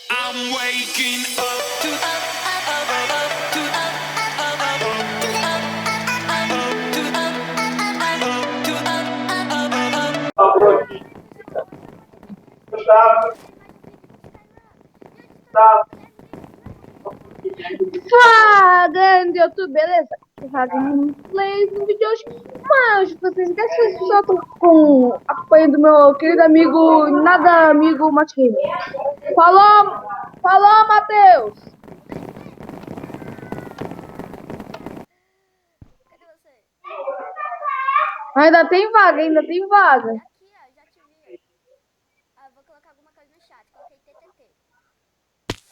I'm waking up Fala, grande YouTube, beleza? Tô fazendo um play no vídeo de hoje. Mas vocês querem que eu tô com apoio do meu querido amigo, nada amigo Matheus. Falou, falou, Matheus. Cadê você? Ainda tem vaga, ainda tem vaga. Aqui, ó, já te vi. Ah, eu vou colocar alguma coisa no chat. Coloquei TTT.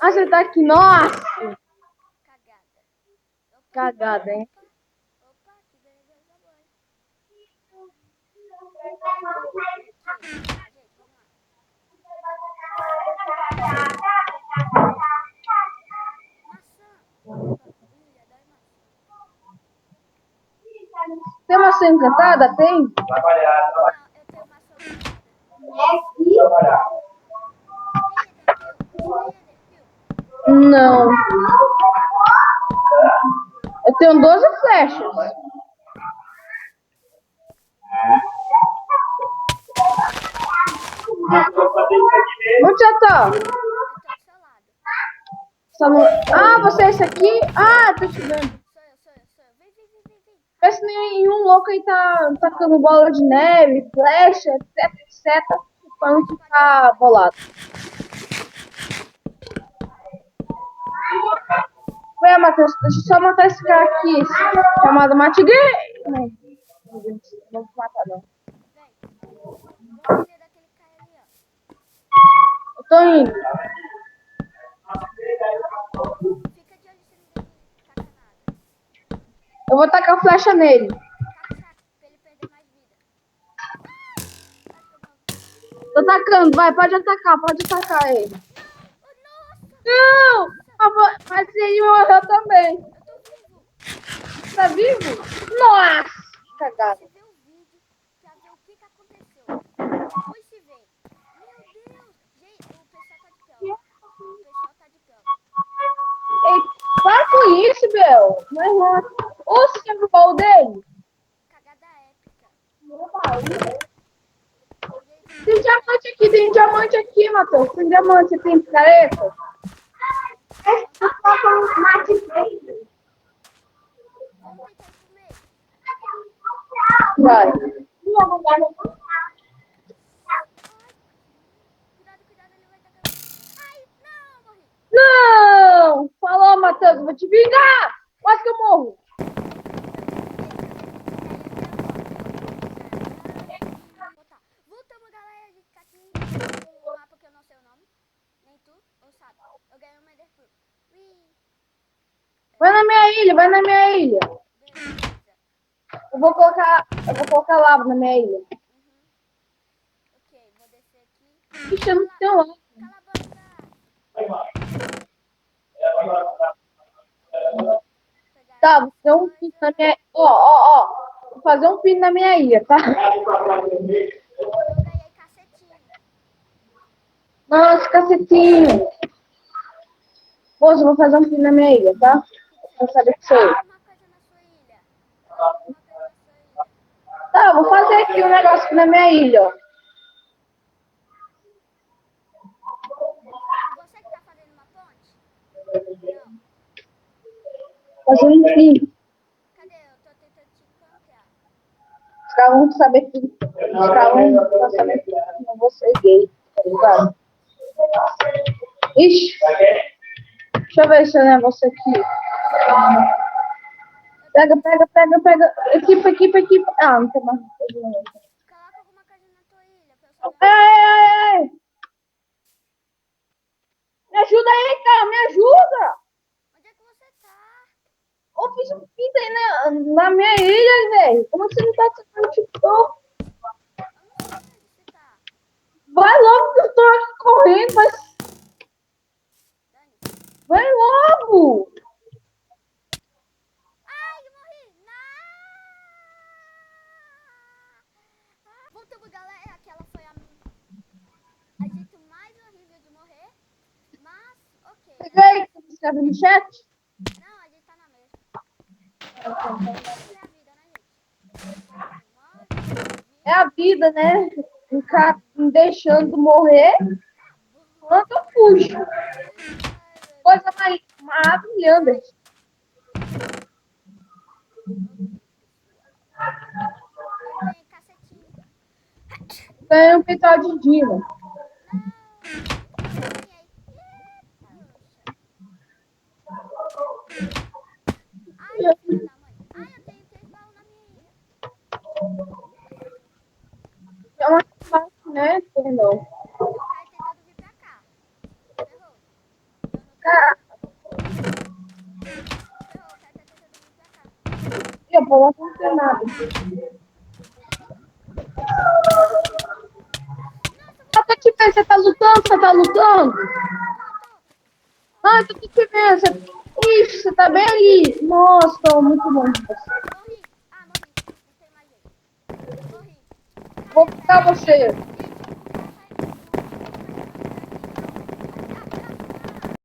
Ah, você tá aqui, nossa. Cagada. Opa, Cagada, hein? opa, que beleza, boy. Ok, tá, gente, vamos lá. Maçã. Opa, adoro maçã. Tem maçã encantada? Tem? Não, eu tenho maçã dourada. Tem Ender Pill? Você tem Ender Pill? Não. Eu tenho 12 flechas. Onde você tá? Eu tô do seu lado. Só no... Ah, você é esse aqui? Ah, tô te vendo. Sou eu. Vem. Parece que nenhum louco aí tá tacando bola de neve, flecha, etc, pra não ficar bolado. Vem, Matheus, deixa eu só matar esse cara aqui, chamado Matiguei. Não vou matar, não. Vem. Vamos defender daquele cara ali, ó. Eu tô indo. Fica de olho se ninguém taca nada. Eu vou tacar flecha nele. Taca, pra ele perder mais vida. Quase que eu morro. Tô tacando, vai, pode atacar ele. Não! Oh, nossa! Não! Nossa! Mas ele morreu também. Eu tô vivo! Tá vivo? Nossa! Depois Cagada. se vê o vídeo pra ver o que aconteceu. Depois se vê. Meu Deus! Gente, o pessoal tá de prova. O pessoal tá de prova. Ei, para com isso, meu. Não é nada. Ô, você quer o baú dele? Cagada épica. Gente, Tem diamante aqui, Matheus. Tem diamante, você tem picareta? não. Vamos tentar ir pro meio. Vai. Ai, cuidado, ele vai tacar. Ai, não, morri. Não! Falou, Matheus, eu vou te vingar! Quase que eu morro. Voltamos, galera. A gente tá aqui no mapa que eu não sei o nome. Nem tu, ou sabe. Eu ganhei um Ender Pearl. Ui, Vai na minha ilha, vai na minha ilha. beleza. Eu vou colocar lava na minha ilha. Uhum. Ok, vou descer aqui. Ixi, eu não tenho lava. Cala a boca. Vou pegar Tá, aqui vou as fazer um pino na coisas. minha... Ó. Vou fazer um pino na minha ilha, tá? Eu ganhei cacetinho. Nossa, cacetinho. Moço, eu vou fazer um pino na minha ilha, tá? Que que você Pra quer? saber que sou eu. Coloca alguma coisa na sua ilha. Coloca alguma coisa na sua ilha. Tá, eu vou fazer aqui um negócio aqui na minha ilha, ó. Você que tá fazendo uma ponte? Não. Fazer um pino. Cadê? Eu tô tentando te encontrar. Os caras vão saber que... Os caras vão saber que eu não vou ser gay, tá ligado? Ixi. Deixa eu ver se eu levo você aqui. Eu tô tentando... Pega. Equipa. Ah, não tem mais. Coloca alguma coisa na tua ilha pra eu saber onde você tá. Ai. Me ajuda aí, cara, me ajuda! Onde é que você tá? Eu fiz um pinto aí na minha ilha, velho. Como que você não tá sacando TikTok? Eu não sei onde você tá. Vai logo que eu tô aqui correndo, mas Dane-se. vai logo! Ai, eu morri! Não! Voltamos, galera. Aquela foi a jeito mais horrível de morrer. Mas escreve no chat? Não, a gente tá na mesa. Essa é a vida, né, gente? É a vida, né? Ficar me deixando morrer quando eu fujo. Coisa mais maravilhosa. Eu ganhei cacetinho. Ganhei um petal de diva. Não, eu ganhei. Ai, filho da mãe. Ai, eu tenho 3 baús na minha ilha. É uma fácil, né? Entendeu? E o Caio tentando vir pra cá. Ferrou. Eu não tô. Cara, Ferrou, o Caio tá tentando vir pra cá. eu vou não fazer nada. Eu tô te vendo, você tá lutando? Você tá lutando? Tô. Ah, eu tô te vendo. Ixi, você tá bem ali. Nossa, tô muito bom de você. Morri. Ah, morri. Não tem mais jeito. Morri. Vou buscar você.